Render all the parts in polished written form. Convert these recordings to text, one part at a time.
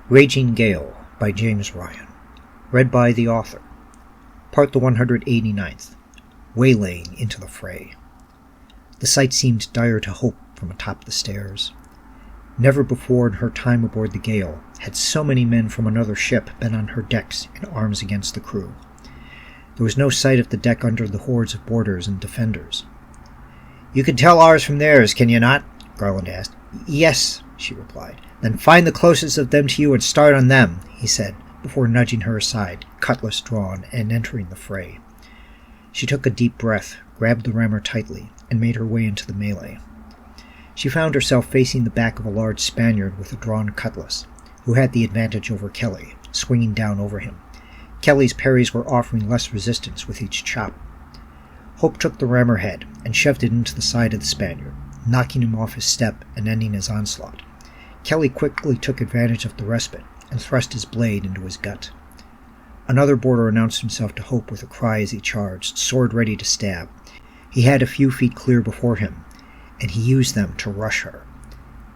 Raging Gale by James Ryan. Read by the author. Part the 189th. Waylaying into the fray. The sight seemed dire to Hope from atop the stairs. Never before in her time aboard the Gale had so many men from another ship been on her decks in arms against the crew. There was no sight of the deck under the hordes of boarders and defenders. "You can tell ours from theirs, can you not?" Garland asked. "Yes," she replied. "Then find the closest of them to you and start on them," he said, before nudging her aside, cutlass drawn, and entering the fray. She took a deep breath, grabbed the rammer tightly, and made her way into the melee. She found herself facing the back of a large Spaniard with a drawn cutlass, who had the advantage over Kelly, swinging down over him. Kelly's parries were offering less resistance with each chop. Hope took the rammer head and shoved it into the side of the Spaniard, knocking him off his step and ending his onslaught. Kelly quickly took advantage of the respite and thrust his blade into his gut. Another boarder announced himself to Hope with a cry as he charged, sword ready to stab. He had a few feet clear before him, and he used them to rush her.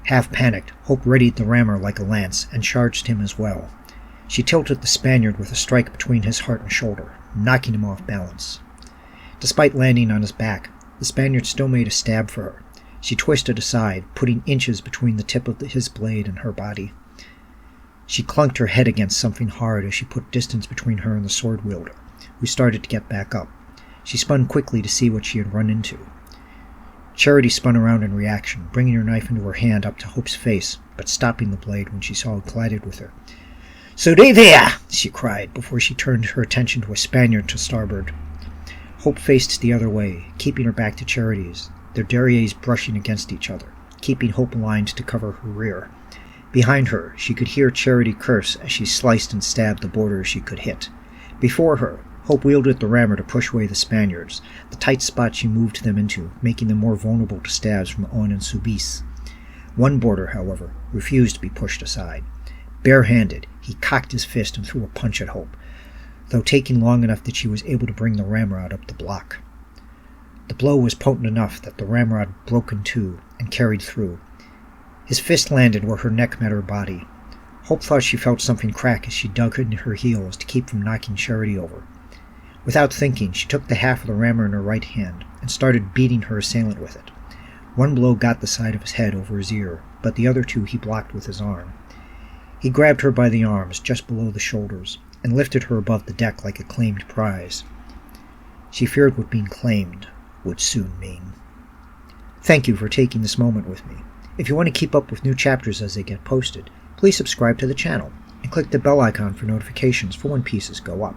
Half panicked, Hope readied the rammer like a lance and charged him as well. She tilted the Spaniard with a strike between his heart and shoulder, knocking him off balance. Despite landing on his back, the Spaniard still made a stab for her. She twisted aside, putting inches between the tip of his blade and her body. She clunked her head against something hard as she put distance between her and the sword wielder, who started to get back up. She spun quickly to see what she had run into. Charity spun around in reaction, bringing her knife into her hand up to Hope's face, but stopping the blade when she saw it collided with her. "Stay there!" she cried, before she turned her attention to a Spaniard to starboard. Hope faced the other way, keeping her back to Charity's, their derrieres brushing against each other, keeping Hope aligned to cover her rear. Behind her, she could hear Charity curse as she sliced and stabbed the boarders she could hit. Before her, Hope wielded the rammer to push away the Spaniards, the tight spot she moved them into, making them more vulnerable to stabs from Owen and Soubise. One boarder, however, refused to be pushed aside. Barehanded, he cocked his fist and threw a punch at Hope, though taking long enough that she was able to bring the ramrod up the block. The blow was potent enough that the ramrod broke in two and carried through. His fist landed where her neck met her body. Hope thought she felt something crack as she dug into her heels to keep from knocking Charity over. Without thinking, she took the half of the rammer in her right hand and started beating her assailant with it. One blow got the side of his head over his ear, but the other two he blocked with his arm. He grabbed her by the arms, just below the shoulders, and lifted her above the deck like a claimed prize. She feared what being claimed would soon mean. Thank you for taking this moment with me. If you want to keep up with new chapters as they get posted, please subscribe to the channel and click the bell icon for notifications for when pieces go up.